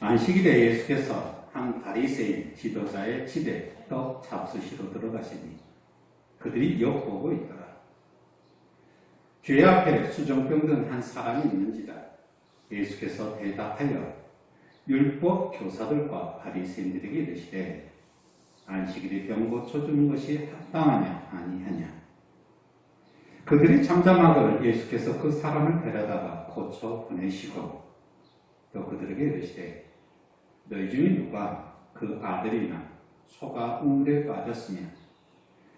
안식일에 예수께서 한 바리새인 지도자의 집에 떡 잡수시러 들어가시니 그들이 엿보고 있더라. 죄 앞에 수정병 든 한 사람이 있는지라. 예수께서 대답하여 율법 교사들과 바리새인들에게 이르시되 안식일에 병 고쳐주는 것이 합당하냐 아니하냐. 그들이 잠잠하거늘 예수께서 그 사람을 데려다가 고쳐 보내시고 또 그들에게 이르시되 너희 중에 누가 그 아들이나 소가 우울에 빠졌으면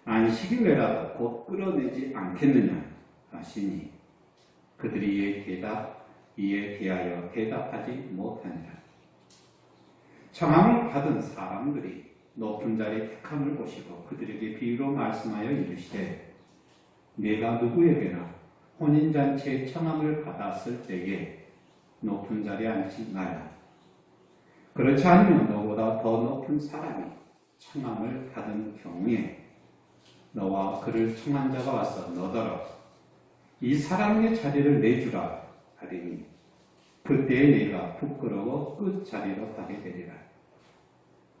안식일에라도 곧 끌어내지 않겠느냐 하시니 그들이 이에 대하여 대답하지 못하니라. 청함을 받은 사람들이 높은 자리에 택함을 보시고 그들에게 비유로 말씀하여 이르시되 내가 누구에게나 혼인잔치에 청함을 받았을 때에 높은 자리에 앉지 말라. 그렇지 않으면 너보다 더 높은 사람이 청함을 받은 경우에 너와 그를 청한 자가 와서 너더러 이 사람의 자리를 내주라 하리니 그때에 네가 부끄러워 끝 자리로 가게 되리라.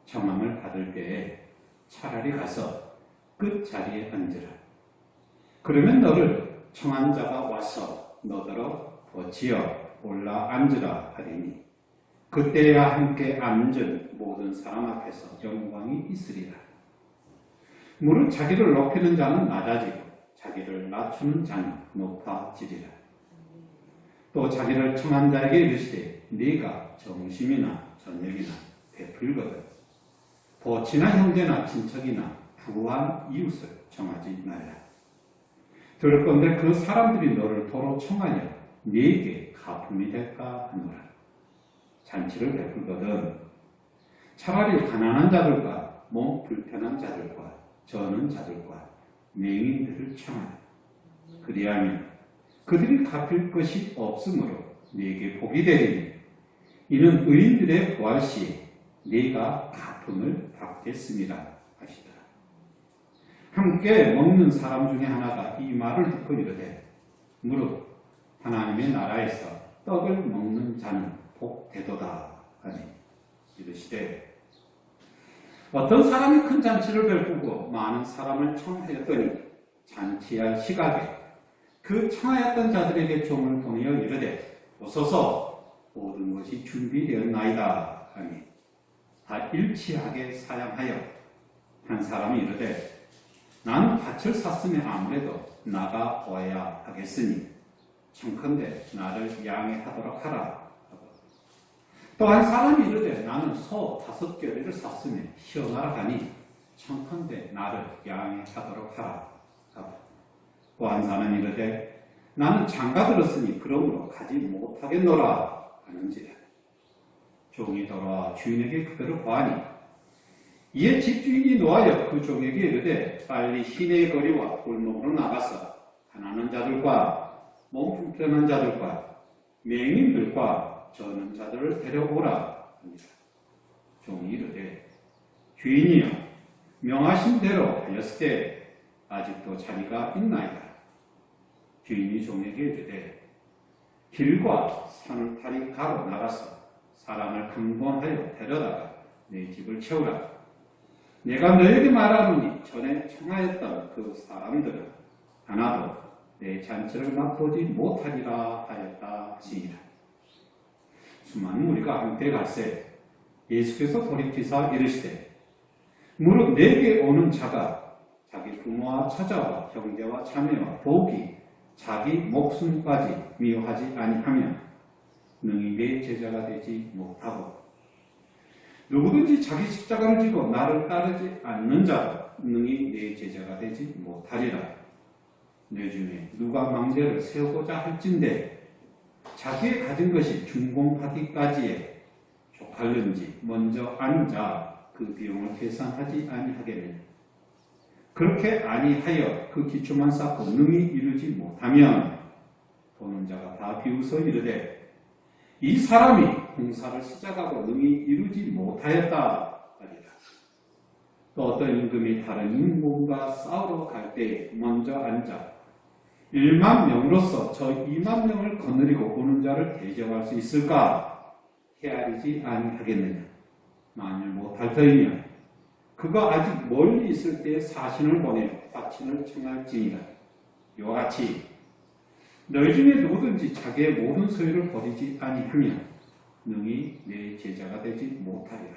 청함을 받을 때에 차라리 가서 끝 자리에 앉으라. 그러면 너를 청한 자가 와서 너더러 거치어 올라 앉으라 하리니 그때야 함께 앉은 모든 사람 앞에서 영광이 있으리라. 무릇 자기를 높이는 자는 낮아지고 자기를 낮추는 자는 높아지리라. 또 자기를 청한 자에게 이르시되 네가 점심이나 저녁이나 베풀거든 더 친한 형제나 친척이나 부한 이웃을 청하지 말라. 들을건대 그 사람들이 너를 도로 청하여 네게 가품이 될까 하노라. 잔치를 베풀거든 차라리 가난한 자들과 몸 불편한 자들과 저는 자들과 맹인들을 청하라. 그리하면 그들이 갚을 것이 없으므로 네게 복이 되리니 이는 의인들의 부활 시에 네가 가품을 받겠습니다 하시더라. 함께 먹는 사람 중에 하나가 이 말을 듣고 이르되 무릇 하나님의 나라에서 떡을 먹는 자는 복되도다 하니 이르시되 어떤 사람이 큰 잔치를 베푸고 많은 사람을 청하였더니 잔치할 시각에 그 청하였던 자들에게 종을 보내어 이르되 오소서 모든 것이 준비되었나이다 하니 다 일치하게 사양하여 한 사람이 이르되 나는 밭을 샀으면 아무래도 나가 와야 하겠으니 청컨대 나를 양해하도록 하라. 또 한 사람이 이르되 나는 소 5겨레를 샀으면 시험하라 하니 청컨대 나를 양해하도록 하라. 또 한 사람이 이르되 나는 장가 들었으니 그러므로 가지 못하겠노라 하는지라. 종이 돌아와 주인에게 그대로 보하니 이에 집주인이 노하여 그 종에게 이르되 빨리 시내의 거리와 골목으로 나가서 가난한 자들과 몸 불편한 자들과 맹인들과 저는 자들을 데려오라 합니다. 종이 이르되 주인이여 명하신 대로 하였으되 아직도 자리가 있나이다. 주인이 종에게 이르되 길과 산을 타리 가로 나가서 사람을 강권하여 데려다가 내 집을 채우라. 내가 너에게 말하노니 전에 청하였던 그 사람들은 하나도 내 잔치를 맛보지 못하리라 하였다 하시니라. 수많은 무리가 함께 갈새 예수께서 돌이키사 이르시되 무릇 내게 오는 자가 자기 부모와 처자와 형제와 자매와 복이 자기 목숨까지 미워하지 아니하면 능히 내 제자가 되지 못하고 누구든지 자기 십자가를 지고 나를 따르지 않는 자도 능히 내 제자가 되지 못하리라. 내 중에 누가 망대를 세우고자 할진대 자기의 가진 것이 준공하기까지에 족할는지 먼저 앉아 그 비용을 계산하지 아니하겠느냐. 그렇게 아니하여 그 기초만 쌓고 능히 이루지 못하면 보는 자가 다 비웃어 이르되 이 사람이 공사를 시작하고 능히 이루지 못하였다 하리라. 또 어떤 임금이 다른 임금과 싸우러 갈 때에 먼저 앉아 1만 명으로서 저 2만 명을 거느리고 보는 자를 대접할 수 있을까? 헤아리지 아니하겠느냐. 만일 못할 터이면 그가 아직 멀리 있을 때 사신을 보내어 화친을 청할지니라. 이와 같이 너희 중에 누구든지 자기의 모든 소유를 버리지 아니하면 능히 내 제자가 되지 못하리라.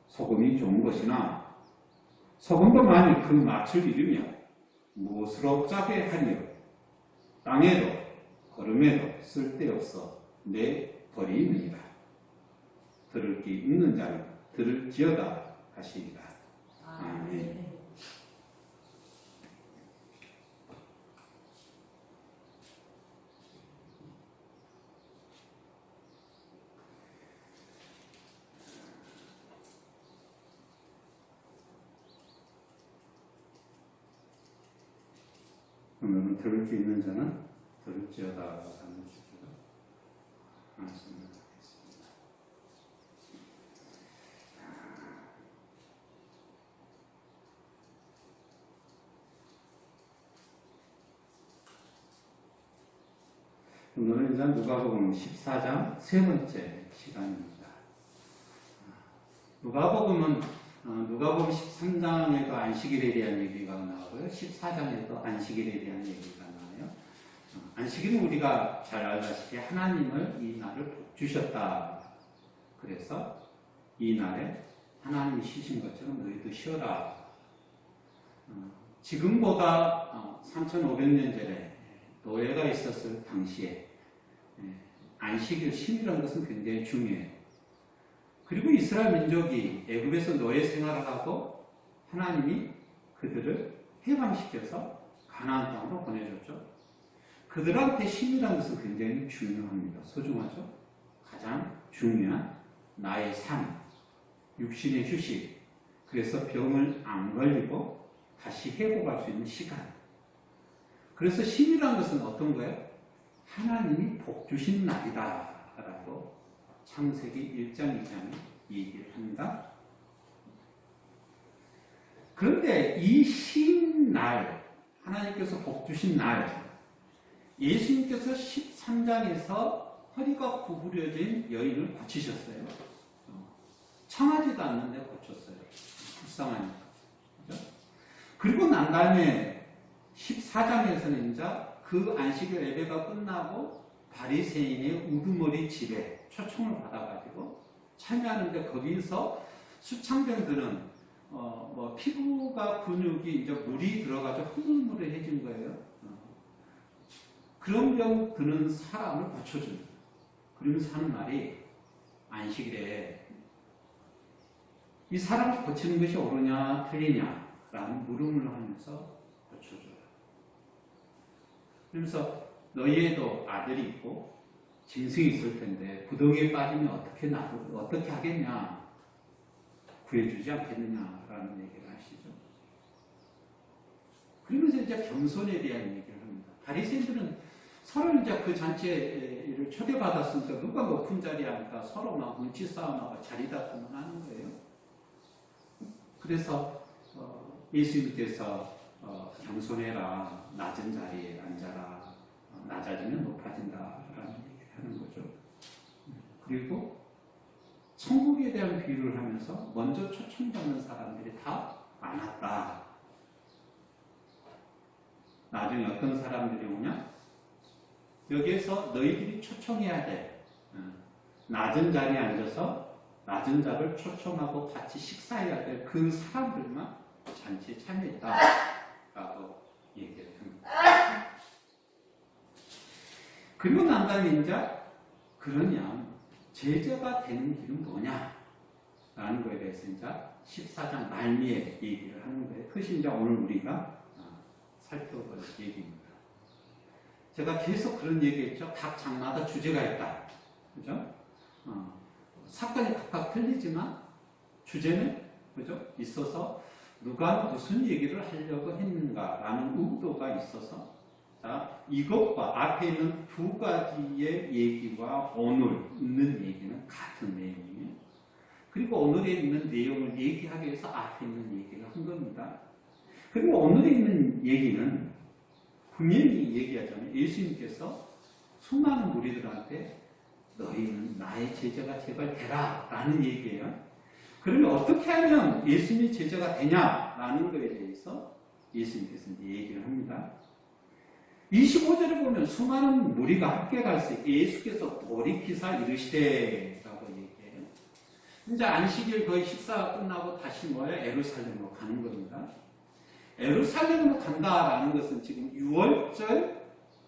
소금이 좋은 것이나 소금도 만일 그 맛을 잃으면 무엇으로 짜게 하리요. 땅에도 거름에도 쓸데없어 내버리느니라. 들을 귀 있는 자는 들을지어다 하시니라. 아멘. 오늘은 들을 수 있는 자는 들을지어다 하는 주제로 말씀을 하겠습니다. 오늘은 이제 누가복음 14장 세 번째 시간입니다. 누가복음 13장에도 안식일에 대한 얘기가 나오고요. 14장에도 안식일에 대한 얘기가 나와요. 안식일은 우리가 잘 알다시피 하나님을 이 날을 복 주셨다. 그래서 이 날에 하나님이 쉬신 것처럼 너희도 쉬어라. 지금보다 3500년 전에 노예가 있었을 당시에 안식일 쉼이라는 것은 굉장히 중요해요. 그리고 이스라엘 민족이 애굽에서 노예 생활을 하고 하나님이 그들을 해방시켜서 가나안 땅으로 보내줬죠. 그들한테 쉼이라는 것은 굉장히 중요합니다. 소중하죠. 가장 중요한 나의 삶, 육신의 휴식, 그래서 병을 안 걸리고 다시 회복할 수 있는 시간. 그래서 쉼이라는 것은 어떤 거예요? 하나님이 복 주신 날이다 라고 창세기 1장 2장에 얘기를 합니다. 그런데 이 쉰 날, 하나님께서 복 주신 날, 예수님께서 13장에서 허리가 구부려진 여인을 고치셨어요. 청하지도 않는데 고쳤어요. 불쌍하니까. 그렇죠? 그리고 난 다음에 14장에서는 이제 그 안식일 예배가 끝나고 바리새인의 우두머리 집에 초청을 받아가지고 참여하는데 거기서 수창병들은 피부가 근육이 이제 물이 들어가서 흐물흐물해진 거예요. 그런 병 드는 사람을 고쳐줍니다. 그러면서 하는 말이 안식일에 이 사람을 고치는 것이 옳으냐 틀리냐 라는 물음을 하면서 고쳐줘요. 그러면서 너희에도 아들이 있고 짐승이 있을 텐데 구덩이에 빠지면 어떻게 하겠냐, 구해주지 않겠느냐라는 얘기를 하시죠. 그러면서 이제 겸손에 대한 얘기를 합니다. 바리새인들은 서로 이제 그 잔치를 초대받았으니까 누가 높은 자리에 앉을까 서로 막 눈치 싸움하고 자리 다툼을 하는 거예요. 그래서 예수님께서 겸손해라, 낮은 자리에 앉아라, 낮아지면 높아진다라는 얘기를 하는 거죠. 그리고 천국에 대한 비유를 하면서 먼저 초청받는 사람들이 다 많았다. 나중에 어떤 사람들이 오냐? 여기에서 너희들이 초청해야 돼. 낮은 자리에 앉아서 낮은 자를 초청하고 같이 식사해야 될 그 사람들만 잔치에 참여했다라고 얘기를 합니다. 그리고 난 다음에 이제 그러면 제자가 되는 길은 뭐냐? 라는 거에 대해서 이제 14장 말미에 얘기를 하는 거예요. 그것이 이제 오늘 우리가 살펴볼 얘기입니다. 제가 계속 그런 얘기했죠. 각 장마다 주제가 있다. 그죠? 사건이 각각 틀리지만 주제는 그죠? 있어서 누가 무슨 얘기를 하려고 했는가라는 의도가 있어서 자, 이것과 앞에 있는 두 가지의 얘기와 오늘 있는 얘기는 같은 내용이에요. 그리고 오늘에 있는 내용을 얘기하기 위해서 앞에 있는 얘기를 한 겁니다. 그리고 오늘에 있는 얘기는 분명히 얘기하자면 예수님께서 수많은 무리들한테 너희는 나의 제자가 제발 되라 라는 얘기예요. 그러면 어떻게 하면 예수님의 제자가 되냐라는 것에 대해서 예수님께서 이제 얘기를 합니다. 25절에 보면 수많은 무리가 함께 갈새 예수께서 돌이키사 이르시되 라고 얘기해요. 이제 안식일 거의 식사가 끝나고 다시 에루살렘으로 가는 겁니다. 에루살렘으로 간다라는 것은 지금 6월절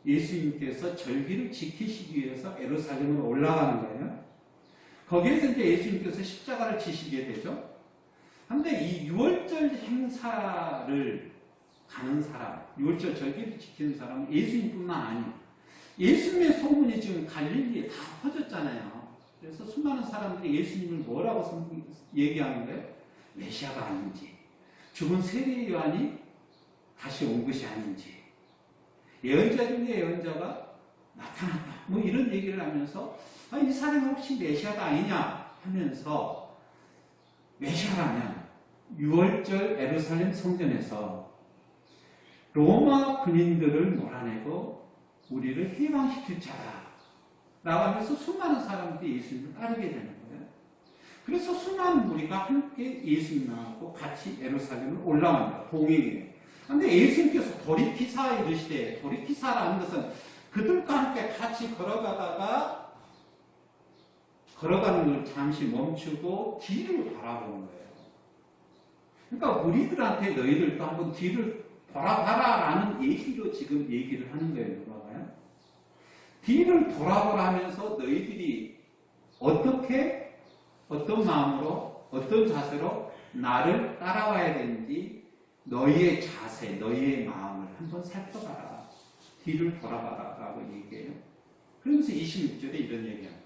예수님께서 절기를 지키시기 위해서 에루살렘으로 올라가는 거예요. 거기에서 이제 예수님께서 십자가를 지시게 되죠. 그런데 이 6월절 행사를 가는 사람, 6월절 절기를 지키는 사람은 예수님뿐만 아니에요. 예수님의 소문이 지금 갈릴리에 다 퍼졌잖아요. 그래서 수많은 사람들이 예수님을 뭐라고 얘기하는 거예요? 메시아가 아닌지, 죽은 세례 요한이 다시 온 것이 아닌지, 예언자 중에 예언자가 나타났다. 뭐 이런 얘기를 하면서 이 사람이 혹시 메시아가 아니냐 하면서 메시아라면 6월절 에루살렘 성전에서 로마 군인들을 몰아내고 우리를 해방시킬 자라 라고 하면서 수많은 사람들이 예수님을 따르게 되는 거예요. 그래서 수많은 무리가 함께 예수님하고 같이 에루살렘을 올라갑니다. 동행이에요. 그런데 예수님께서 돌이키사 이르시되, 돌이키사라는 것은 그들과 함께 같이 걸어가는 걸 잠시 멈추고 뒤를 바라보는 거예요. 그러니까 우리들한테 너희들도 한번 뒤를 돌아봐라라는 얘기로 지금 얘기를 하는 거예요. 누가가요? 뒤를 돌아보라 하면서 너희들이 어떻게, 어떤 마음으로, 어떤 자세로 나를 따라와야 되는지 너희의 자세, 너희의 마음을 한번 살펴봐라. 뒤를 돌아봐라 라고 얘기해요. 그러면서 26절에 이런 얘기합니다.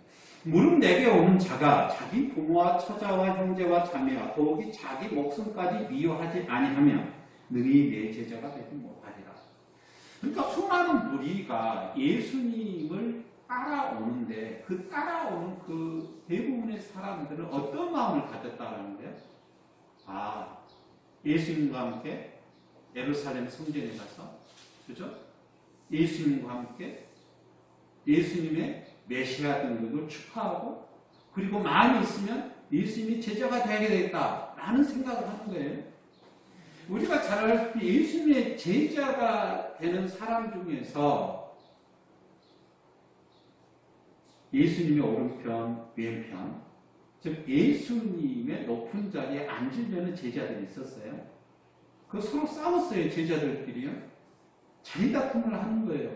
무릇 내게 오는 자가 자기 부모와 처자와 형제와 자매와 더욱이 자기 목숨까지 미워하지 아니하면 능히 내 제자가 되지 못하리라. 그러니까 수많은 무리가 예수님을 따라오는데 그 따라오는 그 대부분의 사람들은 어떤 마음을 가졌다라는 거예요? 예수님과 함께 예루살렘 성전에 가서, 그죠? 예수님과 함께 예수님의 메시아 등극을 축하하고, 그리고 마음이 있으면 예수님이 제자가 되게 되겠다라는 생각을 하는 거예요. 우리가 잘 알다시피 예수님의 제자가 되는 사람 중에서 예수님의 오른편, 왼편, 즉 예수님의 높은 자리에 앉으려는 제자들이 있었어요. 그 서로 싸웠어요. 제자들끼리요. 자리다툼을 하는 거예요.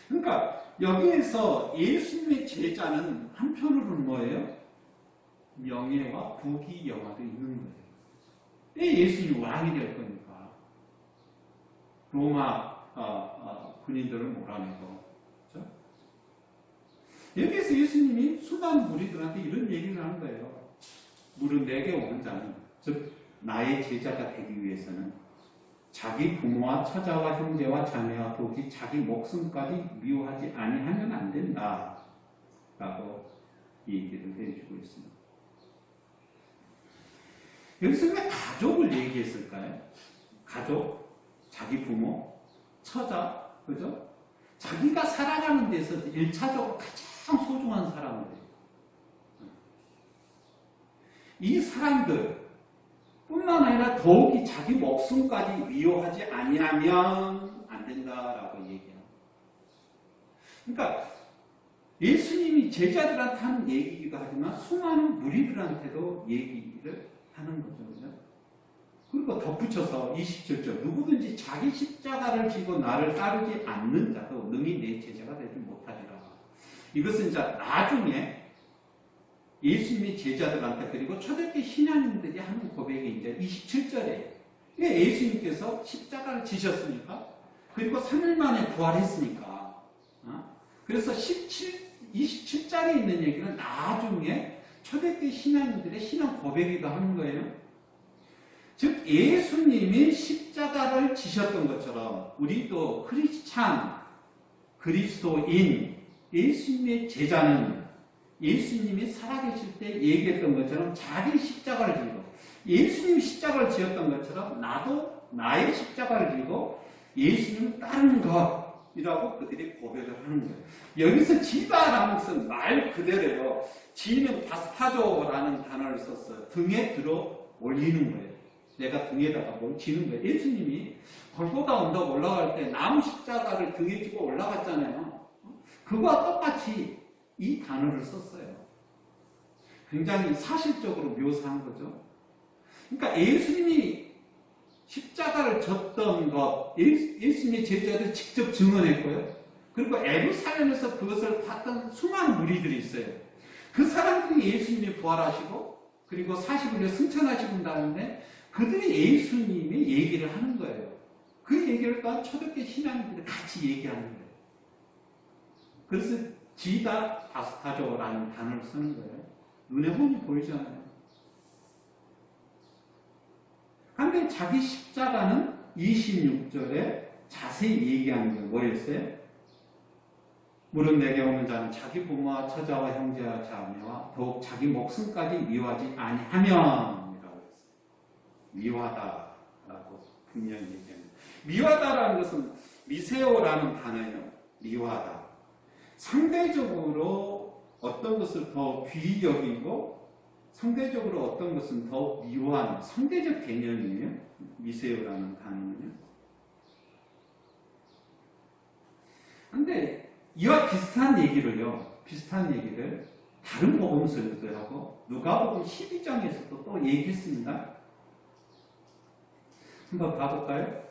그러니까 여기에서 예수님의 제자는 한편으로는 뭐예요? 명예와 부귀영화도 있는 거예요. 왜 예수님이 왕이 될 겁니까? 로마 군인들을 몰아내고. 그렇죠? 여기에서 예수님이 수많은 무리들한테 이런 얘기를 하는 거예요. 무릇 내게 오는 자는, 즉 나의 제자가 되기 위해서는 자기 부모와 처자와 형제와 자매와 더욱이 자기 목숨까지 미워하지 아니하면 안 된다 라고 얘기를 해주고 있습니다. 여기서 왜 가족을 얘기했을까요? 가족, 자기 부모, 처자, 그죠? 자기가 살아가는 데서 1차적으로 가장 소중한 사람들. 이 사람들 뿐만 아니라 더욱이 자기 목숨까지 미워하지 아니하면 안 된다라고 얘기해요. 그러니까 예수님이 제자들한테 하는 얘기이기도 하지만 수많은 무리들한테도 얘기를 하는 거죠. 그리고 덧붙여서 27절 누구든지 자기 십자가를 지고 나를 따르지 않는 자도 능히 내 제자가 되지 못하리라. 이것은 이제 나중에 예수님이 제자들한테 그리고 초대교 신앙인들이 하는 고백이 이제 27절에 예수님께서 십자가를 지셨으니까 그리고 3일 만에 부활했으니까 그래서 27절에 있는 얘기는 나중에 초대교 신앙인들의 신앙 고백이기도 하는 거예요. 즉 예수님이 십자가를 지셨던 것처럼 우리도 크리스찬, 그리스도인, 예수님의 제자는 예수님이 살아계실 때 얘기했던 것처럼 자기 십자가를 지고 예수님이 십자가를 지었던 것처럼 나도 나의 십자가를 지고 예수님을 따르는 것 이라고 그들이 고백을 하는 거예요. 여기서 지다라는 것은 말 그대로요. 지는 바스타조라는 단어를 썼어요. 등에 들어 올리는 거예요. 내가 등에다가 뭘 지는 거예요. 예수님이 골고다 언덕 올라갈 때 나무 십자가를 등에 지고 올라갔잖아요. 그거와 똑같이 이 단어를 썼어요. 굉장히 사실적으로 묘사한 거죠. 그러니까 예수님이 십자가를 졌던 것, 예수님의 제자들 직접 증언했고요. 그리고 예루살렘에서 그것을 봤던 수많은 무리들이 있어요. 그 사람들이 예수님이 부활하시고 그리고 40일에 승천하시고 다는데 그들이 예수님의 얘기를 하는 거예요. 그 얘기를 또한 초대교회 신앙인들이 같이 얘기하는 거예요. 그래서 지다 바스타조라는 단어를 쓰는 거예요. 눈에 훤히 보이잖아요. 근데 자기 십자가는 26절에 자세히 얘기하는 거예요. 뭐였어요? 무릇 내게 오는 자는 자기 부모와 처자와 형제와 자매와 더욱 자기 목숨까지 미워하지 아니하면 이라고 했어요. 미워하다라고 분명히 얘기합니다. 미워하다라는 것은 미세오라는 단어예요. 미워하다. 상대적으로 어떤 것을 더 귀히 여기고 상대적으로 어떤 것은 더 미워하는 상대적 개념이에요. 미세오라는 단어는요. 근데 이와 비슷한 얘기를 다른 복음서에도 하고 누가복음 12장에서도 또 얘기했습니다. 한번 봐볼까요?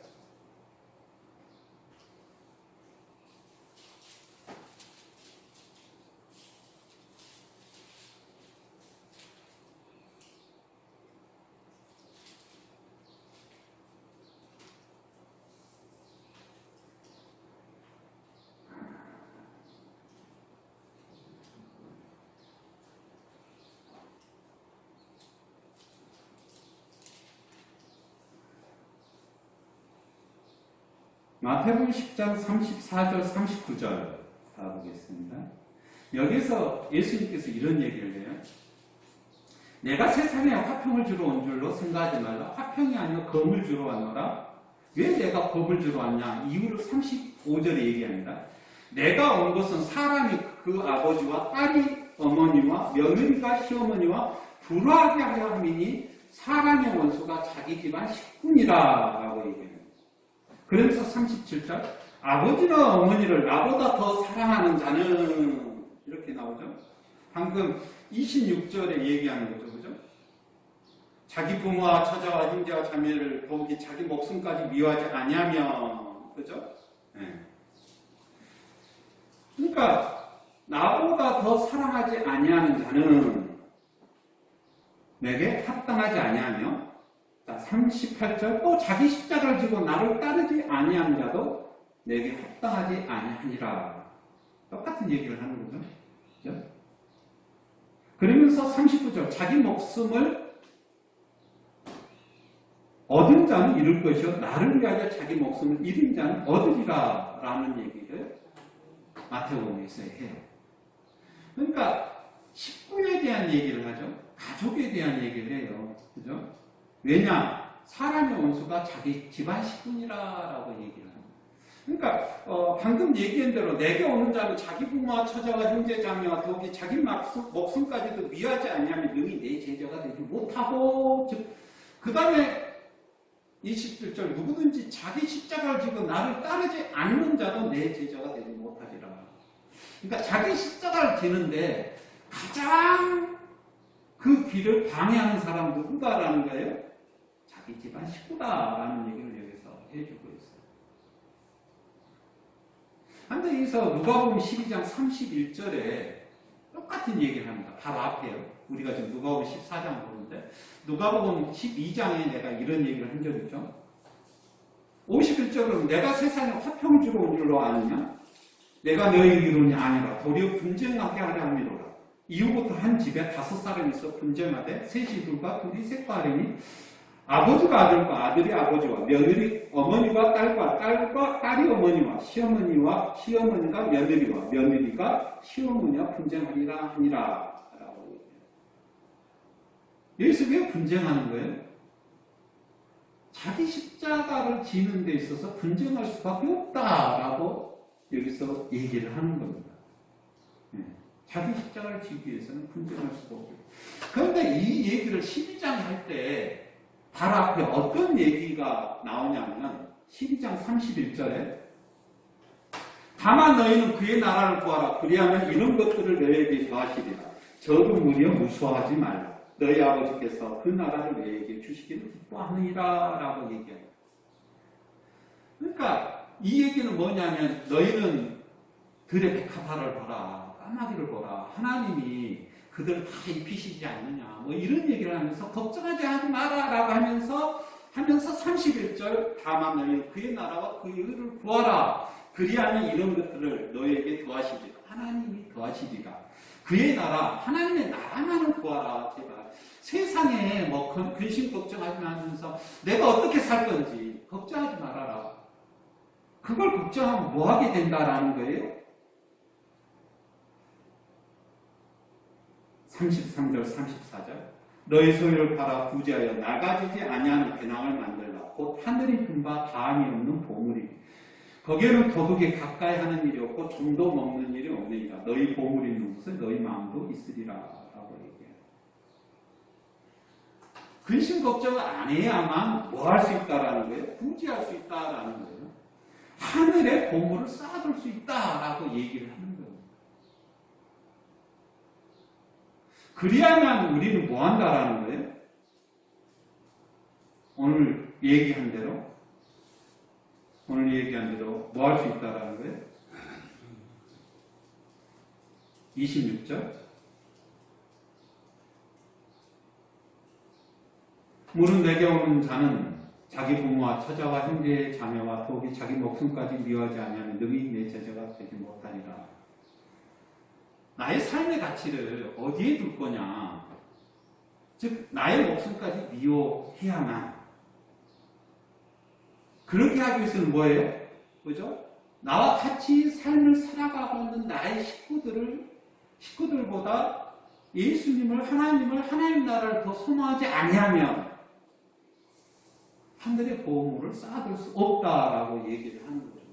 마태복음 10장 34절 39절 봐보겠습니다. 여기서 예수님께서 이런 얘기를 해요. 내가 세상에 화평을 주러 온 줄로 생각하지 말라. 화평이 아니라 검을 주러 왔노라. 왜 내가 법을 주러 왔냐? 이유를 35절에 얘기합니다. 내가 온 것은 사람이 그 아버지와 딸이 어머니와 며느리가 시어머니와 불화하게 하려 함이니 사람의 원수가 자기 집안 식구니라 라고 얘기합니다. 그러면서 37절 아버지나 어머니를 나보다 더 사랑하는 자는 이렇게 나오죠. 방금 26절에 얘기하는 거죠. 그죠? 자기 부모와 처자와 형제와 자매를 더욱이 자기 목숨까지 미워하지 아니하면 그죠? 네. 그러니까 나보다 더 사랑하지 아니하는 자는 내게 합당하지 아니하며 38절 또 자기 십자가를 지고 나를 따르지 아니하는 자도 내게 합당하지 아니하니라. 똑같은 얘기를 하는 거죠. 그렇죠? 그러면서 39절 자기 목숨을 얻은 자는 잃을 것이요 나를 위하여 자기 목숨을 잃은 자는 얻으리라 라는 얘기를 마태복음에서 해요. 그러니까 식구에 대한 얘기를 하죠. 가족에 대한 얘기를 해요. 그죠? 왜냐? 사람의 원수가 자기 집안 식구니라라고 얘기를 합니다. 그러니까 방금 얘기한 대로 내게 오는 자는 자기 부모와 처자와 형제 자매와 더욱이 자기 목숨까지도 미워하지 아니하면 능히 내 제자가 되지 못하고 그 다음에 27절 누구든지 자기 십자가를 지고 나를 따르지 않는 자도 내 제자가 되지 못하리라. 그러니까 자기 십자가를 지는데 가장 그 길을 방해하는 사람 누구다라는 거예요? 자기 집안 식구다라는 얘기를 여기서 해주고 있어요. 근데 여기서 누가복음 12장 31절에 똑같은 얘기를 합니다. 바로 앞에요. 우리가 지금 누가복음 14장 보는데 누가복음 12장에 내가 이런 얘기를 한 적 있죠. 51절은 내가 세상에 화평을 주러 온 줄로 아느냐? 내가 너희에게 이르니 아니라 도리어 분쟁하게 하려 함이로라. 이후부터 한 집에 5사람이 있어 분쟁하되 셋이 둘과 둘이 셋과 하려니 아버지가 아들과 아들이 아버지와 며느리 어머니와 딸과 딸이 어머니와 시어머니와 시어머니가 며느리와 며느리가 시어머니와 분쟁하리라 하니라 라고 얘기해요. 여기서 왜 분쟁하는 거예요? 자기 십자가를 지는 데 있어서 분쟁할 수밖에 없다라고 여기서 얘기를 하는 겁니다. 자기 십자가를 지기 위해서는 분쟁할 수가 없고. 그런데 이 얘기를 12장 할 때 바로 앞에 어떤 얘기가 나오냐면 12장 31절에 다만 너희는 그의 나라를 구하라. 그리하면 이런 것들을 너희에게 더하시리라. 저도 무려 무수하지 말라. 너희 아버지께서 그 나라를 너희에게 주시기를 기뻐하느니라 라고 얘기합니다. 그러니까 이 얘기는 뭐냐면 너희는 들의 백합화를 보라. 까마귀를 보라. 하나님이 그들을 다 입히시지 않느냐. 뭐 이런 얘기를 하면서 걱정하지 마라 라고 하면서 31절 다만 너희는 그의 나라와 그의 의를 구하라. 그리하면 이런 것들을 너희에게 더하시리라. 하나님이 더하시리라. 그의 나라, 하나님의 나라만을 구하라. 제발. 세상에 뭐 근심 걱정하지 마면서 내가 어떻게 살 건지 걱정하지 말아라. 그걸 걱정하면 뭐 하게 된다라는 거예요? 33절, 34절. 너희 소유를 팔아 부지하여 나가지지 아니하는 배낭을 만들라. 곧 하늘이 큰 바 다함이 없는 보물이니 거기에는 도둑이 가까이 하는 일이 없고 좀도 먹는 일이 없느니라. 너희 보물이 있는 곳에 너희 마음도 있으리라 라고 얘기해요. 근심 걱정을 안 해야만 뭐 할 수 있다라는 거예요? 부지할 수 있다라는 거예요. 하늘에 보물을 쌓아둘 수 있다라고 얘기를 하는 거예요. 그리야만 우리는 뭐 한다라는 거예요? 오늘 얘기한 대로 뭐 할 수 있다라는 거예요? 26절. 무릇 내게 오는 자는 자기 부모와 처자와 형제의 자매와 더욱이 자기 목숨까지 미워하지 아니하면 능히 내 제자가 되지 못하리라. 나의 삶의 가치를 어디에 둘 거냐? 즉 나의 목숨까지 미워해야만. 그렇게 하기 위해서는 뭐예요? 그죠? 나와 같이 삶을 살아가고 있는 나의 식구들보다 예수님을, 하나님 나라를 더 선호하지 아니하면 하늘의 보물을 쌓아둘 수 없다라고 얘기를 하는 거죠.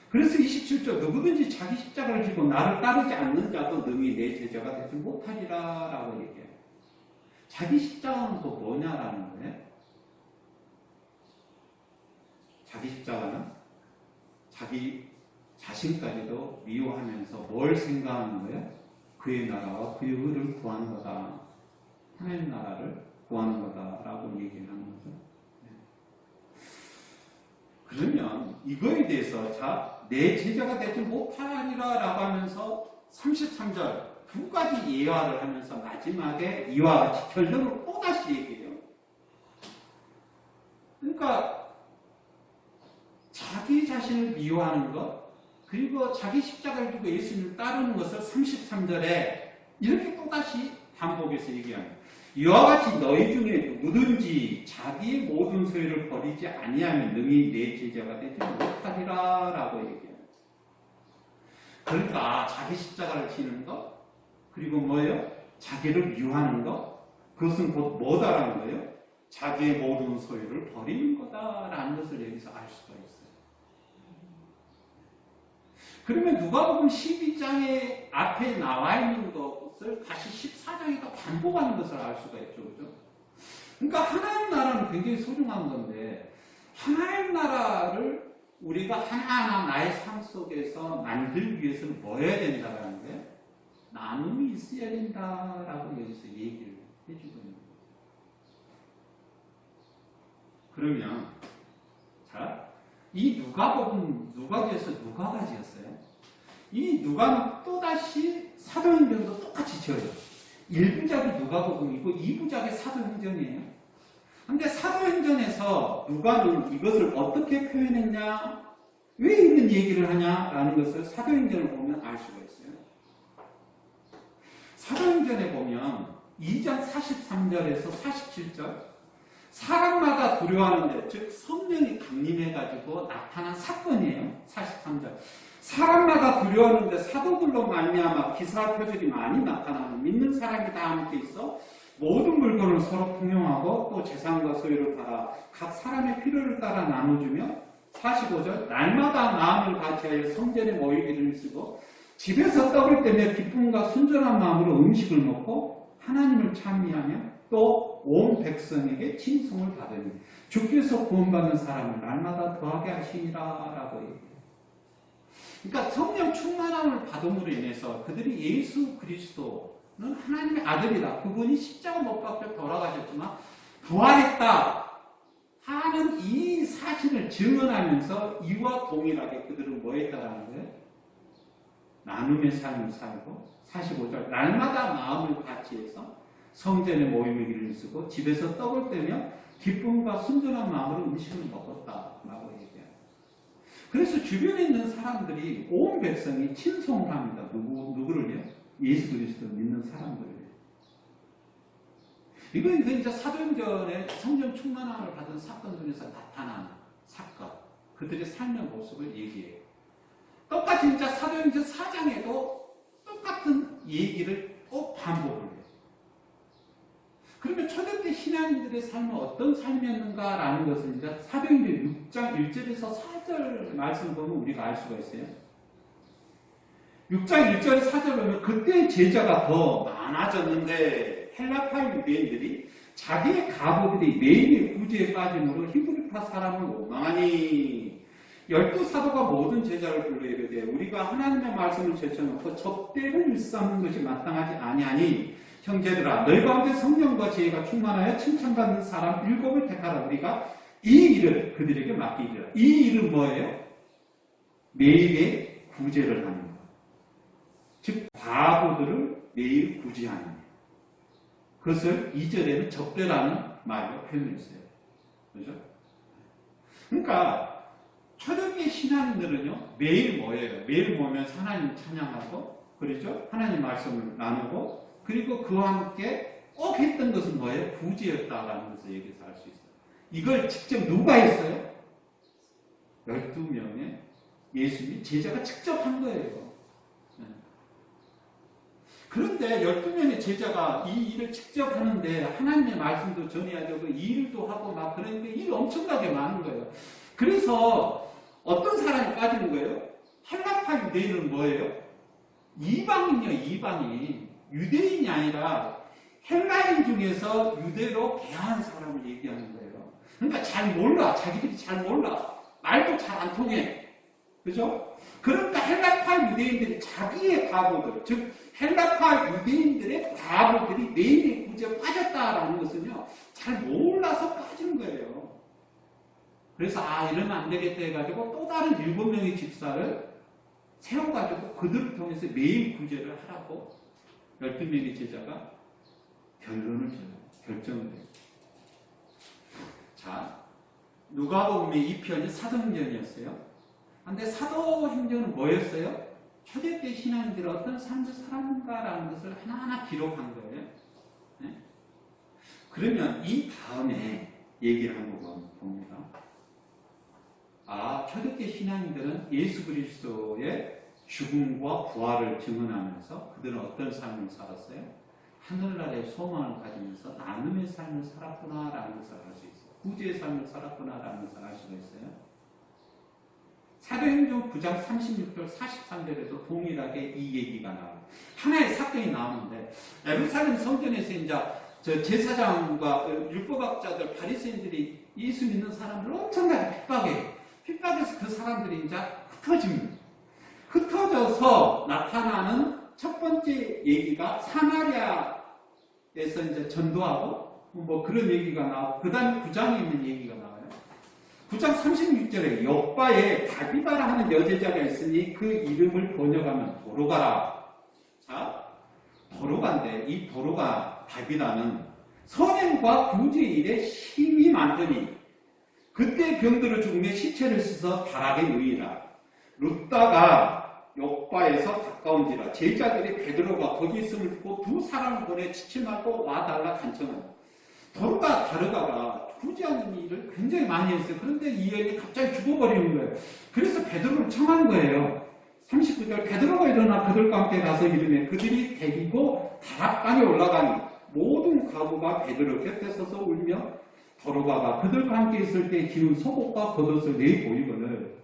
그래서 27절 누구든지 자기 십자가를 지고 나를 따르지 않는 자도 능히 내 제자가 되지 못하리라 라고 얘기해요. 자기 십자가는 또 뭐냐라는 거예요. 자기 십자가는 자기 자신까지도 미워하면서 뭘 생각하는 거예요? 그의 나라와 그의 의를 구하는 거다. 하나님 나라를 구하는 거다라고 얘기를 하는 거죠. 그러면 이거에 대해서 내 제자가 되지 못하리라 라고 하면서 33절 두 가지 예화를 하면서 마지막에 이와 같이 결론을 또다시 얘기해요. 그러니까 자기 자신을 미워하는 것, 그리고 자기 십자가를 두고 예수님을 따르는 것을 33절에 이렇게 또다시 반복해서 얘기합니다. 이와 같이 너희 중에 누구든지 자기의 모든 소유를 버리지 아니하면 능히 내 제자가 되지 못하리라 라고 얘기해요. 그러니까 자기 십자가를 지는 것, 그리고 뭐예요? 자기를 미워하는 것, 그것은 곧 뭐다라는 거예요? 자기의 모든 소유를 버리는 거다라는 것을 여기서 알 수가 있어요. 그러면 누가복음 12장에 앞에 나와 있는 것을 다시 14장에다 반복하는 것을 알 수가 있죠. 그죠? 그러니까 하나님 나라는 굉장히 소중한 건데 하나님 나라를 우리가 하나하나 나의 삶 속에서 만들기 위해서는 뭐 해야 된다라는 거예요? 나눔이 있어야 된다라고 여기서 얘기를 해주고 있는 거예요. 그러면 자, 이 누가복음 누가지에서 누가가 지었어요. 이 누가는 또다시 사도행전도 똑같이 지어요. 1부작이 누가복음이고 2부작이 사도행전이에요. 근데 사도행전에서 누가는 이것을 어떻게 표현했냐, 왜 이런 얘기를 하냐라는 것을 사도행전을 보면 알 수가 있어요. 사도행전에 보면 2장 43절에서 47절 사람마다 두려워하는데, 즉 성령이 강림해가지고 나타난 사건이에요. 43절 사람마다 두려워하는데 사도들로 말미암아 기사 표적이 많이 나타나는 믿는 사람이 다 함께 있어 모든 물건을 서로 통용하고 또 재산과 소유를 팔아 각 사람의 필요를 따라 나눠주며 45절 날마다 마음을 같이하여 성전에 모이기를 쓰고 집에서 떡을 떼며 기쁨과 순전한 마음으로 음식을 먹고 하나님을 찬미하며 또 온 백성에게 칭송을 받으니 주께서 구원받는 사람을 날마다 더하게 하시니라 라고 얘기해요. 그러니까 성령 충만함을 받음으로 인해서 그들이 예수 그리스도는 하나님의 아들이다. 그분이 십자가 못 박혀 돌아가셨지만 부활했다 하는 이 사실을 증언하면서 이와 동일하게 그들은 뭐 했다라는 거예요? 나눔의 삶을 살고 45절 날마다 마음을 같이해서 성전에 모임을 쓰고 집에서 떡을 떼며 기쁨과 순전한 마음으로 음식을 먹었다라고 얘기해요. 그래서 주변에 있는 사람들이 온 백성이 친송을 합니다. 누구를요? 예수 그리스도를 믿는 사람들을요. 이건 이제 사도행전의 성령 충만함을 받은 사건 중에서 나타난 사건, 그들의 삶의 모습을 얘기해요. 똑같이 이제 사도행전 4장에도 똑같은 얘기를 꼭 반복을 해요. 그러면 초대때 신앙인들의 삶은 어떤 삶이었는가라는 것을 이제 사도행전 6장 1절에서 4절 말씀 보면 우리가 알 수가 있어요. 6장 1절 4절 보면 그때 제자가 더 많아졌는데 헬라파 유대인들이 자기의 가복들이 매일의 구제에 빠짐으로 히브리파 사람을 원망하니 12사도가 모든 제자를 불러 이르되 우리가 하나님의 말씀을 제쳐놓고 접대를 일삼는 것이 마땅하지 아니하니 형제들아 너희 가운데 성령과 지혜가 충만하여 칭찬받는 사람 7을 택하라. 우리가 이 일을 그들에게 맡기리라. 이 일은 뭐예요? 매일의 구제를 하는 것. 즉 과부들을 매일 구제하는 것. 그것을 2절에는 접대라는 말로 표현했어요. 그렇죠? 그러니까 초대교회 신앙인들은요 매일 뭐예요? 매일 모이면서 하나님 찬양하고 그렇죠? 하나님 말씀을 나누고 그리고 그와 함께 꼭 했던 것은 뭐예요? 구제였다라는 것을 여기서 알 수 있어요. 이걸 직접 누가 했어요? 12명의 예수님 제자가 직접 한 거예요. 그런데 12명의 제자가 이 일을 직접 하는데 하나님의 말씀도 전해야 되고 이 일도 하고 막 그러는데 일이 엄청나게 많은 거예요. 그래서 어떤 사람이 빠지는 거예요? 헬라파 유대인은 뭐예요? 이방인이요, 이방인. 유대인이 아니라 헬라인 중에서 유대로 개한 사람을 얘기하는 거예요. 그러니까 잘 몰라. 자기들이 잘 몰라. 말도 잘 안 통해. 그죠? 그러니까 헬라파 유대인들이 자기의 과부들, 즉 헬라파 유대인들의 과부들이 매일의 구제에 빠졌다라는 것은요. 잘 몰라서 빠진 거예요. 그래서 이러면 안 되겠다 해가지고 또 다른 7명의 집사를 세워가지고 그들을 통해서 매일 구제를 하라고 12명의 제자가 결론을 결정을 해요. 자, 누가복음의 2편이 사도행전이었어요. 근데 사도행전은 뭐였어요? 초대때 신앙인들이 어떤 삶을 살았는가라는 것을 하나하나 기록한 거예요. 네? 그러면 이 다음에 얘기를 한번 봅니다. 초대때 신앙인들은 예수 그리스도의 죽음과 부활을 증언하면서 그들은 어떤 삶을 살았어요? 하늘나라의 소망을 가지면서 나눔의 삶을 살았구나라는 것을 알 수 있어요. 구제의 삶을 살았구나라는 것을 알 수가 있어요. 사도행전 9장 36절 43절에도 동일하게 이 얘기가 나와요. 하나의 사건이 나오는데 예루살렘 성전에서 이제 제사장과 율법학자들 바리새인들이 예수 믿는 사람들 엄청나게 핍박해요. 핍박해서 그 사람들이 이제 흩어집니다. 흩어져서 나타나는 첫 번째 얘기가 사마리아에서 이제 전도하고 뭐 그런 얘기가 나오고 그 다음에 9장에 있는 얘기가 나와요. 9장 36절에 옆바에 다비다라 하는 여제자가 있으니 그 이름을 번역하면 도로가라. 자, 도로가인데 이 도로가 다비다는 선행과 구제의 일에 힘이 많더니 그때 병들어 죽으며 시체를 씻어 다락에 누이라. 룻다가 옆바에서 가까운지라 제자들이 베드로가 거기 있음을 듣고 두 사람을 보내 지칠 말고 와달라 간청하니 도로가 다르가가 구제하는 일을 굉장히 많이 했어요. 그런데 이 여인이 갑자기 죽어버리는 거예요. 그래서 베드로를 청한 거예요. 39절 베드로가 일어나 그들과 함께 가서 이르매 그들이 데리고 다락방에 올라가니 모든 과부가 베드로 곁에 서서 울며 도로가가 그들과 함께 있을 때 기운 속옷과 겉옷을 내보이거늘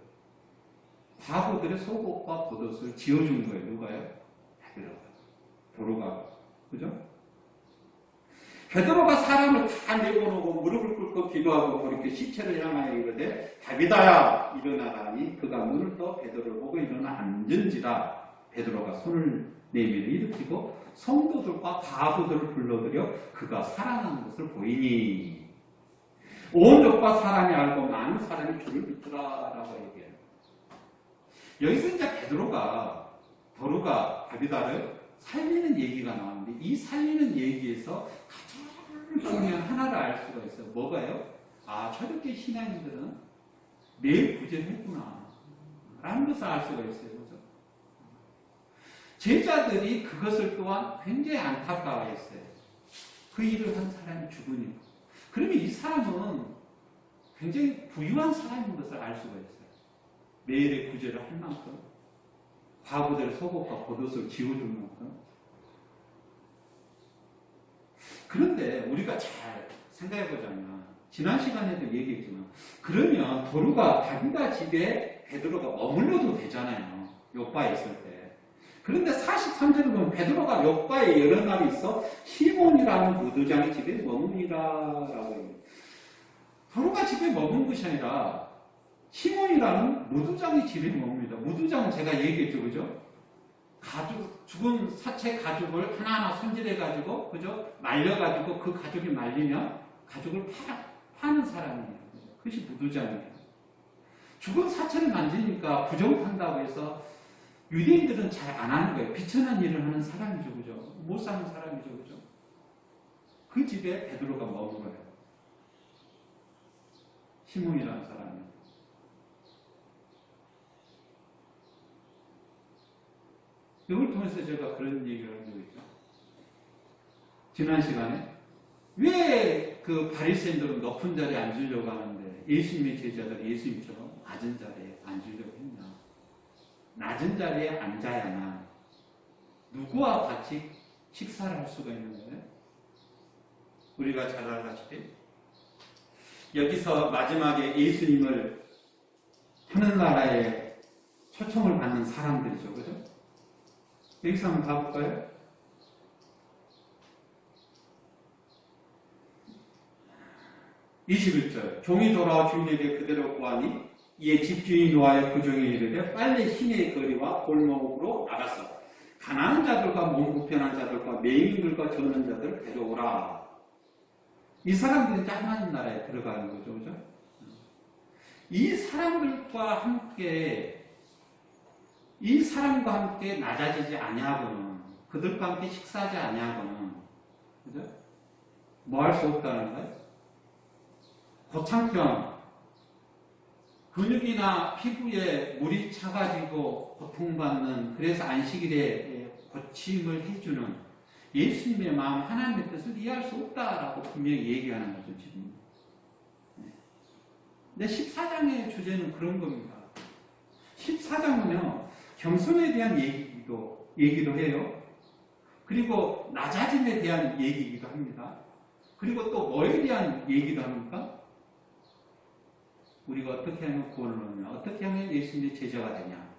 과부들의 속옷과 겉옷을 지어준 거예요. 누가요? 베드로가. 도로가가. 그죠? 베드로가 사람을 다 내보내고 무릎을 꿇고 기도하고 그렇게 시체를 향하여 이르되 다비다야 일어나라니 그가 눈을 떠 베드로를 보고 일어나 앉은지라. 베드로가 손을 내밀어 일으키고 성도들과 과부들을 불러들여 그가 살아난 것을 보이니 온 족과 사람이 알고 많은 사람이 주를 믿더라라고 얘기해요. 여기서 이제 베드로가 도로가 다비다를 살리는 얘기가 나오는데 이 살리는 얘기에서 가장 중요한 하나를 알 수가 있어요. 뭐가요? 아, 저렇게 신앙인들은 매일 구제를 했구나 라는 것을 알 수가 있어요. 그죠? 제자들이 그것을 또한 굉장히 안타까워했어요. 그 일을 한 사람이 죽으니까. 그러면 이 사람은 굉장히 부유한 사람인 것을 알 수가 있어요. 매일의 구제를 할 만큼 과부들의 속옷과 겉옷을 지어줄 만큼. 그런데 우리가 잘 생각해보자면 지난 시간에도 얘기했지만 그러면 도로가 다비다 집에 베드로가 머물러도 되잖아요. 요바에 있을 때. 그런데 43절을 보면 베드로가 요바에 여러 날이 있어 시몬이라는 무두장의 집에 머무니라라고 해요. 도로가 집에 머문 것이 아니라 시몬이라는 무두장의 집에 머뭅니다. 무두장은 제가 얘기했죠, 그죠? 죽은 사체 가죽을 하나하나 손질해가지고, 그죠? 말려가지고 그 가죽이 말리면 가죽을 파는 사람이에요. 그것이 무두장이에요. 죽은 사체를 만지니까 부정한다고 해서 유대인들은 잘 안 하는 거예요. 비천한 일을 하는 사람이죠, 그죠? 못 사는 사람이죠, 그죠? 그 집에 베드로가 머물어요. 시몬이라는 사람이. 이걸 통해서 제가 그런 얘기를 한 적이 있죠. 지난 시간에 왜 그 바리새인들은 높은 자리에 앉으려고 하는데 예수님의 제자들 예수님처럼 낮은 자리에 앉으려고 했냐? 낮은 자리에 앉아야만 누구와 같이 식사를 할 수가 있는 거예요? 우리가 잘 알다시피 여기서 마지막에 예수님을 하늘나라에 초청을 받는 사람들이죠. 그죠? 여기서 한번 가볼까요? 21절 종이 돌아와 주인에게 그대로 구하니 이에 집주인이 노하여 그 종이 이르되 빨리 시내의 거리와 골목으로 나가서 가난한 자들과 몸 불편한 자들과 매인들과 저는 자들을 데려오라. 이 사람들이 하나님 나라에 들어가는 거죠. 그죠? 이 사람들과 함께 낮아지지 아니하고는 그들과 함께 식사하지 아니하고는 그죠? 뭐 할 수 없다는 거예요? 고창병, 근육이나 피부에 물이 차가지고 고통받는 그래서 안식일에 고침을 해주는 예수님의 마음 하나님의 뜻을 이해할 수 없다라고 분명히 얘기하는 거죠. 지금. 근데 14장의 주제는 그런 겁니다. 14장은요. 겸손에 대한 얘기도 해요. 그리고 낮아짐에 대한 얘기이기도 합니다. 그리고 또 뭐에 대한 얘기도 합니까? 우리가 어떻게 하면 구원을 얻냐? 어떻게 하면 예수님의 제자가 되냐?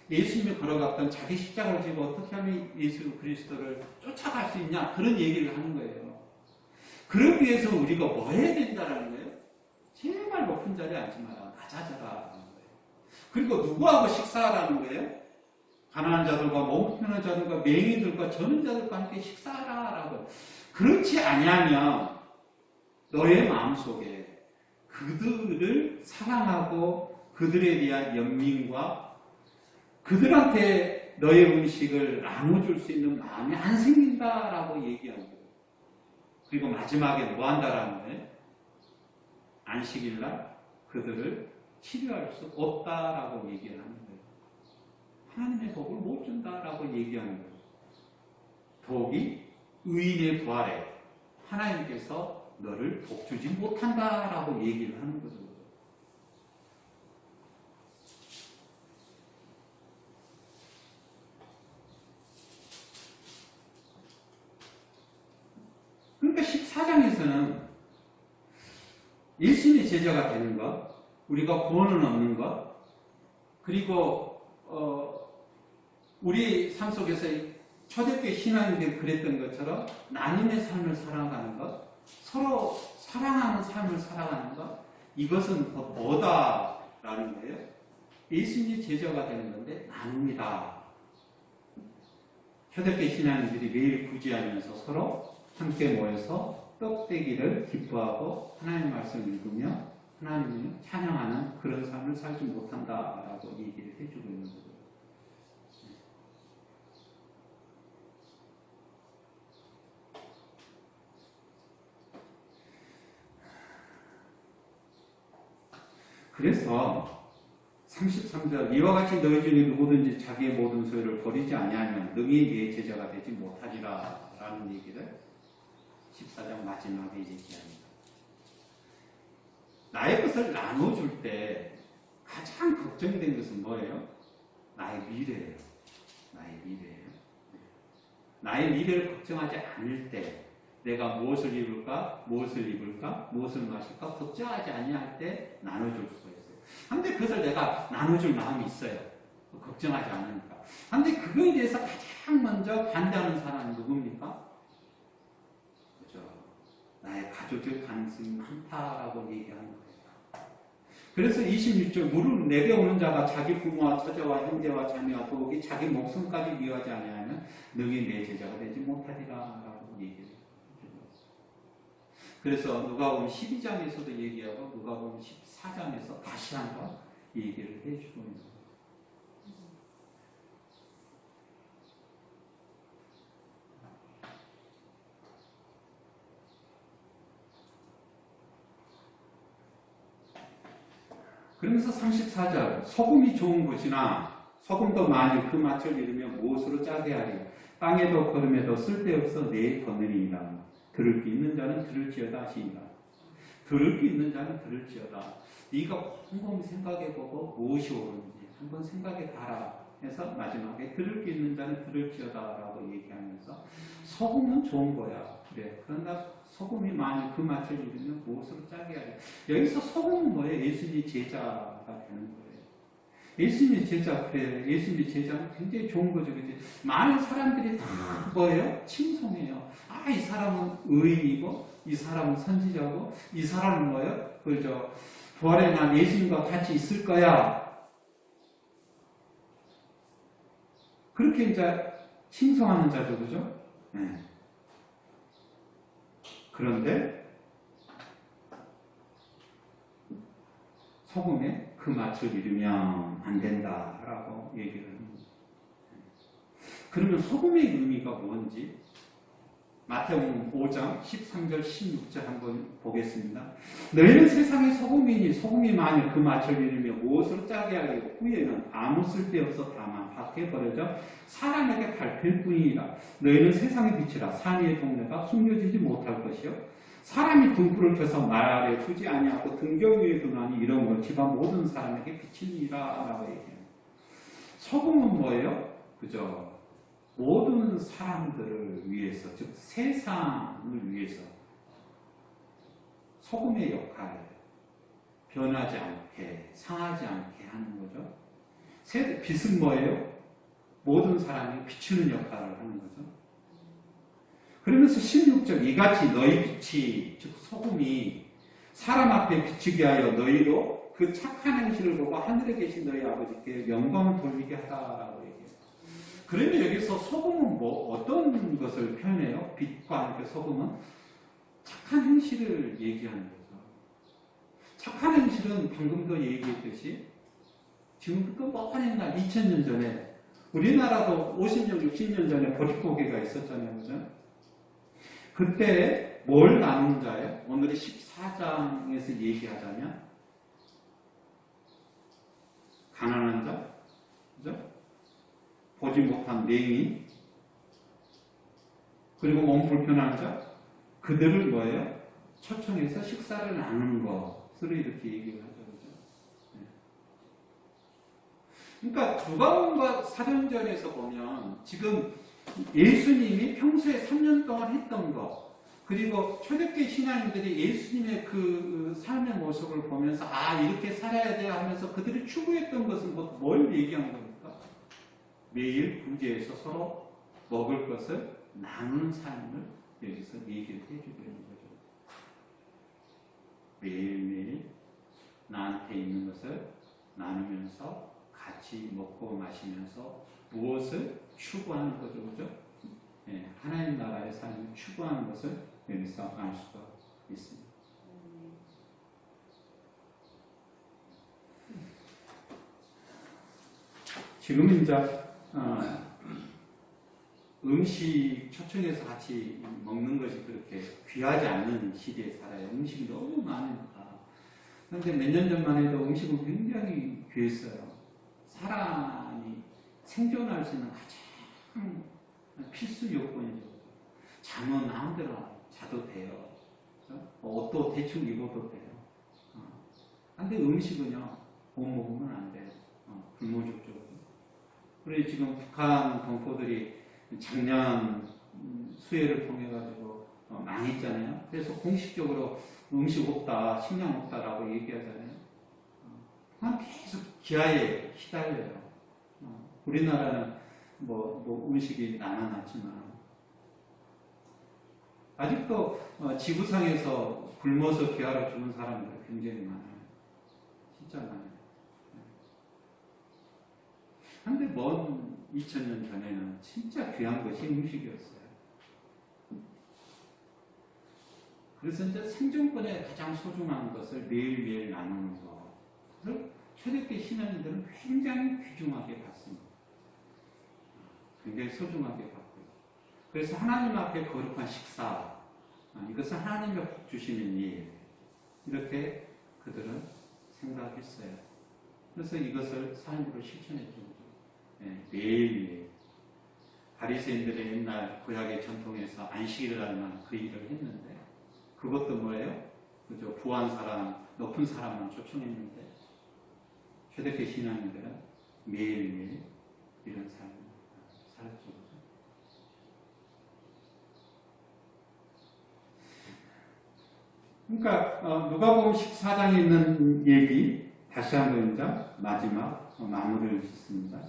예수님이 걸어갔던 자기 십자가를 지고 어떻게 하면 예수 그리스도를 쫓아갈 수 있냐? 그런 얘기를 하는 거예요. 그러기 위해서 우리가 뭐 해야 된다는 거예요? 제발 높은 자리에 앉지 마라. 낮아져라. 그리고 누구하고 식사하라는 거예요? 가난한 자들과 몸 불편한 자들과 맹인들과 저는 자들과 함께 식사하라라고. 그렇지 아니하면 너의 마음속에 그들을 사랑하고 그들에 대한 연민과 그들한테 너의 음식을 나눠줄 수 있는 마음이 안 생긴다라고 얘기하는 거예요. 그리고 마지막에 뭐 한다라는 거예요? 안식일날 그들을 치료할 수 없다라고 얘기를 하는 거예요. 하나님의 복을 못 준다라고 얘기하는 거예요. 복이 의인의 부활에 하나님께서 너를 복주지 못한다라고 얘기를 하는 거죠. 그러니까 14장에서는 예수님의 제자가 되는 것, 우리가 구원을 얻는 것, 그리고 우리 삶 속에서 초대교회 신앙인들이 그랬던 것처럼 나님의 삶을 살아가는 것, 서로 사랑하는 삶을 살아가는 것, 이것은 뭐다라는 거예요? 예수님의 제자가 되는 건데 나눕니다. 초대교회 신앙인들이 매일 구제하면서 서로 함께 모여서 떡되기를 기뻐하고 하나님의 말씀을 읽으며 하나님을 찬양하는 그런 삶을 살지 못한다라고 얘기를 해주고 있는 거예요. 그래서 33절 이와 같이 너희 중에 누구든지 자기의 모든 소유를 버리지 아니하면 능히 네 제자가 되지 못하리라 라는 얘기를 14장 마지막에 얘기합니다. 나의 것을 나눠줄 때 가장 걱정된 것은 뭐예요? 나의 미래예요. 나의 미래예요. 나의 미래를 걱정하지 않을 때 내가 무엇을 입을까, 무엇을 입을까, 무엇을 마실까 걱정하지 아니할 때 나눠줄 수가 있어요. 근데 그것을 내가 나눠줄 마음이 있어요. 걱정하지 않으니까. 근데 그거에 대해서 가장 먼저 반대하는 사람은 누굽니까? 그죠? 나의 가족일 가능성이 많다라고 얘기하는 거예요. 그래서 26절 무릇 내게 오는 자가 자기 부모와 처자와 형제와 자매와 더욱이 자기 목숨까지 미워하지 아니하면 능히 내 제자가 되지 못하리라라고 얘기해요. 그래서 누가복음 12장에서도 얘기하고 누가복음 14장에서 다시 한번 얘기를 해주고 있는 거예요. 그러면서 34절 소금이 좋은 것이나 소금도 만일 그 맛을 잃으면 무엇으로 짜게 하리요 땅에도 걸음에도 쓸데없어 내 거느리니라. 들을 게 있는 자는 들을지어다 하시니라. 들을 게 있는 자는 들을지어다. 네가 곰곰이 생각해보고 무엇이 옳은지 한번 생각해 봐라 해서 마지막에 들을 게 있는 자는 들을지어다 라고 얘기하면서 소금은 좋은 거야. 그래. 그러나 소금이 만일 그 맛을 잃으면 무엇으로 짜게 하려. 여기서 소금은 뭐예요? 예수님의 제자가 되는 거예요. 예수님의 제자, 그래. 예수님의 제자는 굉장히 좋은 거죠. 그치? 많은 사람들이 다 뭐예요? 칭송해요. 아, 이 사람은 의인이고, 이 사람은 선지자고, 이 사람은 뭐예요? 부활의 날 예수님과 같이 있을 거야. 그렇게 이제 칭송하는 자죠. 그죠? 네. 그런데, 소금에 그 맛을 잃으면 안 된다라고 얘기를 합니다. 그러면 소금의 의미가 뭔지 마태복음 5장 13절 16절 한번 보겠습니다. 너희는 세상의 소금이니 소금이 만일 그 맛을 잃으면 무엇으로 짜게 하려고 후에는 아무 쓸데없어 다만 밖에 버려져 사람에게 밟힐 뿐이니라. 너희는 세상의 빛이라 산 위의 동네가 숨겨지지 못할 것이요 사람이 등불을 켜서 말 아래 두지 아니하고 등경 위에 두나니 이런 걸 집안 모든 사람에게 비치니라 라고 얘기해요. 소금은 뭐예요? 그죠? 모든 사람들을 위해서, 즉 세상을 위해서 소금의 역할을 변하지 않게, 상하지 않게 하는 거죠. 빛은 뭐예요? 모든 사람이 비추는 역할을 하는 거죠. 그러면서 16절 이같이 너희 빛이 즉 소금이 사람 앞에 비추게 하여 너희로 그 착한 행실을 보고 하늘에 계신 너희 아버지께 영광을 돌리게 하다라고 얘기해요. 그러면 여기서 소금은 어떤 것을 표현해요? 빛과 함께 소금은 착한 행실을 얘기하는 거죠. 착한 행실은 방금도 얘기했듯이 지금부터 먼 옛날 2000년 전에 우리나라도 50년, 60년 전에 보릿고개가 있었잖아요. 그죠? 그때 뭘 나눈 자예요? 오늘의 14장에서 얘기하자면 가난한 자, 그죠? 보지 못한 맹인, 그리고 몸 불편한 자, 그들을 뭐예요? 초청해서 식사를 나누는 것으로 이렇게 얘기를 하죠. 그죠? 네. 그러니까 누가복음과 사도행전에서 보면 지금 예수님이 평소에 3년 동안 했던 것, 그리고 초대교회 신앙인들이 예수님의 그 삶의 모습을 보면서 아 이렇게 살아야 돼 하면서 그들이 추구했던 것은 뭘 얘기한 겁니까? 매일 구제에서 서로 먹을 것을 나누는 삶을 여기서 얘기를 해주고 있는 거죠. 매일매일 나한테 있는 것을 나누면서 같이 먹고 마시면서 무엇을 추구하는 거죠, 그죠? 네, 하나님 나라의 삶을 추구하는 것을 여기서 알 수가 있습니다. 지금은 이제 음식 초청해서 같이 먹는 것이 그렇게 귀하지 않는 시대에 살아요. 음식이 너무 많으니까. 그런데 몇 년 전만 해도 음식은 굉장히 귀했어요. 사람이 생존할 수 있는 가장 필수 요건이죠. 잠은 마음대로 자도 돼요. 옷도 대충 입어도 돼요. 근데 음식은요, 못 먹으면 안 돼요. 굶어 죽죠. 그래 지금 북한 동포들이 작년 수해를 통해 가지고 망했잖아요. 그래서 공식적으로 음식 없다, 식량 없다라고 얘기하잖아요. 그냥 계속 기아에 시달려요. 우리나라는 뭐 음식이 남아났지만 아직도 지구상에서 굶어서 기아로 죽은 사람들 굉장히 많아요. 진짜 많아요. 그런데 먼 2000년 전에는 진짜 귀한 것이 음식이었어요. 그래서 이제 생존권에 가장 소중한 것을 매일매일 나누는 것. 그래서 초대교회 신앙인들은 굉장히 귀중하게 봤습니다. 굉장히 소중하게 봤고요. 그래서 하나님 앞에 거룩한 식사, 이것은 하나님의 복 주시는 일, 이렇게 그들은 생각했어요. 그래서 이것을 삶으로 실천했던 거죠. 매일매일. 바리새인들의 옛날 구약의 전통에서 안식일날만 그 일을 했는데 그것도 뭐예요? 그죠? 부한 사람, 높은 사람만 초청했는데 초대교회 신앙인들은 매일매일 이런 삶을 살았죠. 그러니까 누가복음 14장에 있는 얘기 다시 한번 이제 마지막 마무리를 짓습니다.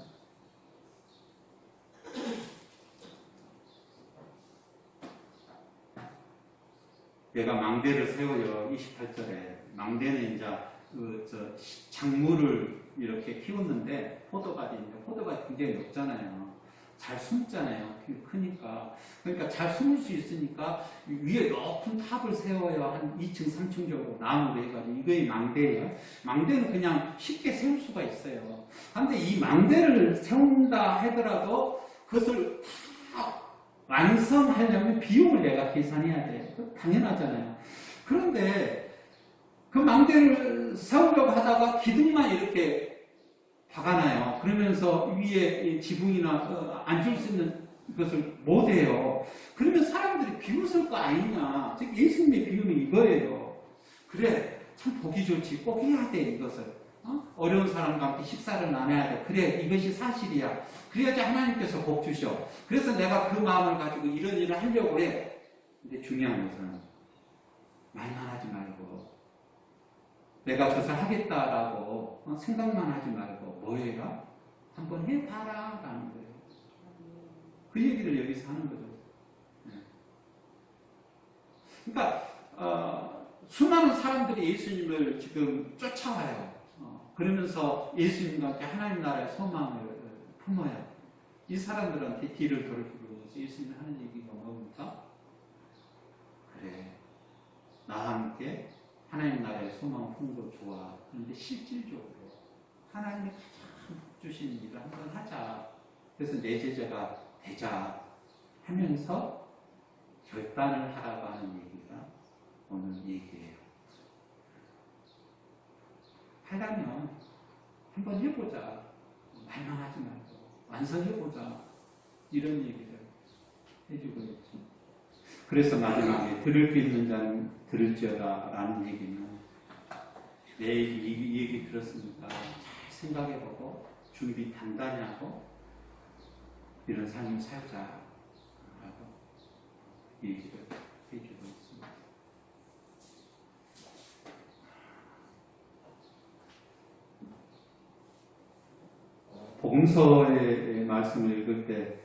내가 망대를 세워요. 28절에 망대는 이제 작물을 이렇게 키웠는데 포도밭인데 포도밭이 굉장히 높잖아요. 잘 숨잖아요. 크니까. 그러니까 잘 숨을 수 있으니까 위에 높은 탑을 세워야 한 2층, 3층 정도 나무로 해가지고 이게 망대예요. 망대는 그냥 쉽게 세울 수가 있어요. 그런데 이 망대를 세운다 하더라도 그것을 다 완성하려면 비용을 내가 계산해야 돼. 당연하잖아요. 그런데 그 망대를 세우려고 하다가 기둥만 이렇게 박아놔요. 그러면서 위에 지붕이나 앉을 수 있는 것을 못해요. 그러면 사람들이 비웃을 거 아니냐. 즉 예수님의 비유는 이거예요. 그래 참 보기 좋지. 꼭 해야 돼 이것을. 어려운 사람과 함께 식사를 나눠야 돼. 그래 이것이 사실이야. 그래야지 하나님께서 복 주셔. 그래서 내가 그 마음을 가지고 이런 일을 하려고 해. 근데 중요한 것은 말만 하지 말고 내가 그것을 하겠다라고 생각만 하지 말고 뭐예요? 한번 해봐라 라는 거예요. 그 얘기를 여기서 하는 거죠. 그러니까 수많은 사람들이 예수님을 지금 쫓아와요. 그러면서 예수님과 함께 하나님 나라의 소망을 품어요. 이 사람들한테 뒤를 돌이키고 예수님이 하는 얘기가 뭡니까? 그래 나와 함께 하나님 나라의 소망을 품는 거 좋아. 그런데 실질적으로 하나님이 가장 주신 일을 한번 하자. 그래서 내 제자가 되자 하면서 결단을 하라고 하는 얘기가 오늘 얘기예요. 하려면 한번 해보자. 말만 하지 말고 완성해보자. 이런 얘기를 해주고 있죠. 그래서 마지막에 들을 게 있는 자는 들을지어다 라는 얘기는 내 이 얘기 들었으니까 잘 생각해보고 준비 단단히 하고 이런 삶을 살자 라고 얘기를 해주고 있습니다. 공서의 말씀을 읽을 때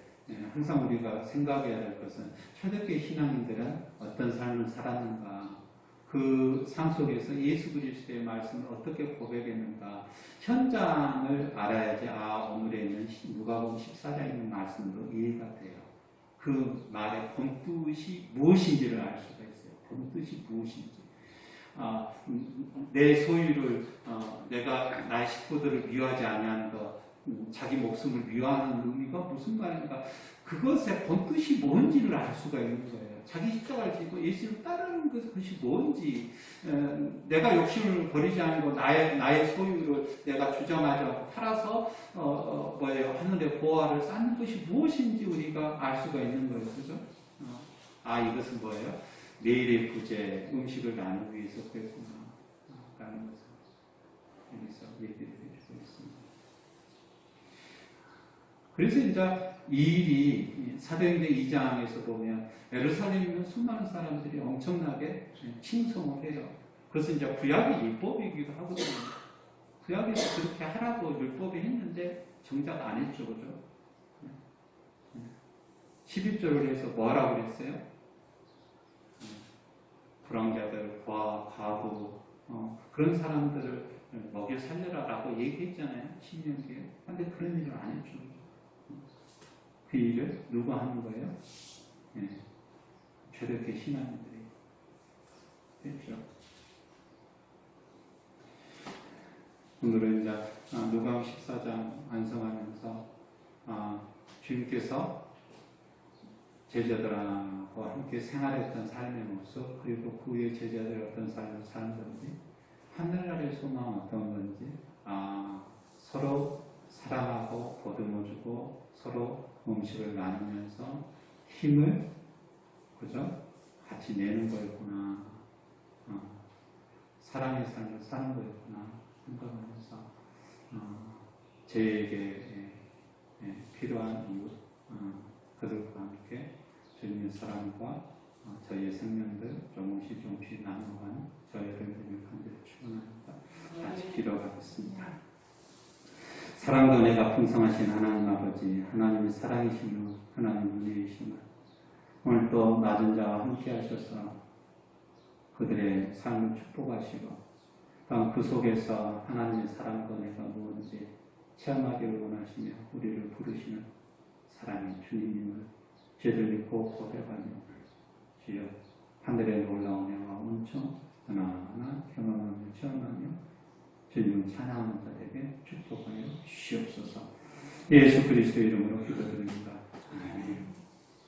항상 우리가 생각해야 될 것은 초대교회 신앙인들은 어떤 삶을 살았는가, 그 삶 속에서 예수 그리스도의 말씀을 어떻게 고백했는가, 현장을 알아야지 오늘에 있는 누가복음 14장에 있는 말씀도 이해가 돼요. 그 말의 본뜻이 무엇인지를 알 수가 있어요. 본뜻이 무엇인지. 내 소유를 내가 나의 식구들을 미워하지 아니하는 것, 자기 목숨을 미워하는 의미가 무슨 말인가? 그것의 본뜻이 뭔지를 알 수가 있는 거예요. 자기 십자가를 지고 예수를 따르는 것이 뭔지, 내가 욕심을 버리지 않고 나의 소유를 내가 주장하지 않고 팔아서 하늘의 보화를 쌓는 것이 무엇인지 우리가 알 수가 있는 거예요. 그죠? 이것은 뭐예요? 내일의 부재, 음식을 나누기 위해서 그랬구나 라는 것을 여기서 얘기를 해주고 있습니다. 그래서 이제 이 일이 사도행전 2장에서 보면 예루살렘에 있는 수많은 사람들이 엄청나게 칭송을 해요. 그래서 이제 구약이 율법이기도 하거든요. 구약에서 그렇게 하라고 율법이 했는데 정작 안 했죠. 그죠? 11절을 해서 뭐라고 그랬어요? 불황자들, 과부, 그런 사람들을 먹여 살려라라고 얘기했잖아요. 신명기에. 그런데 그런 일을 안 했죠. 그 일을 누가 하는 거예요? 저렇게 신앙인들이 했죠. 오늘은 이제 누가복음 14장 완성하면서 주님께서 제자들하고 함께 생활했던 삶의 모습, 그리고 그 후에 제자들이 어떤 삶을 사는 건지, 하늘나라의 소망은 어떤 건지, 서로 사랑하고 보듬어주고 서로 음식을 나누면서 힘을, 그죠? 같이 내는 거였구나. 사랑의 삶을 사는 거였구나 생각하면서 저에게 필요한 이웃, 그들과 함께 주님의 사랑과 저희의 생명들 조금씩 나눠가는 저희를 간절히 축원합니다. 같이 기도하겠습니다. 사랑과 은혜가 풍성하신 하나님 아버지, 하나님의 사랑이시며 하나님 은혜이시며 오늘 또 낮은 자와 함께 하셔서 그들의 삶을 축복하시고 또한 그 속에서 하나님의 사랑과 은혜가 무엇인지 체험하기를 원하시며 우리를 부르시는 사랑의 주님임을 저희들 믿고 고백하며 주여 하늘의 놀라운 은혜와 은총 하나하나 경험하며 체험하며 주님을 찬양하는 자들에게 축복하여 주시옵소서. 예수 그리스도의 이름으로 기도드립니다. 아멘.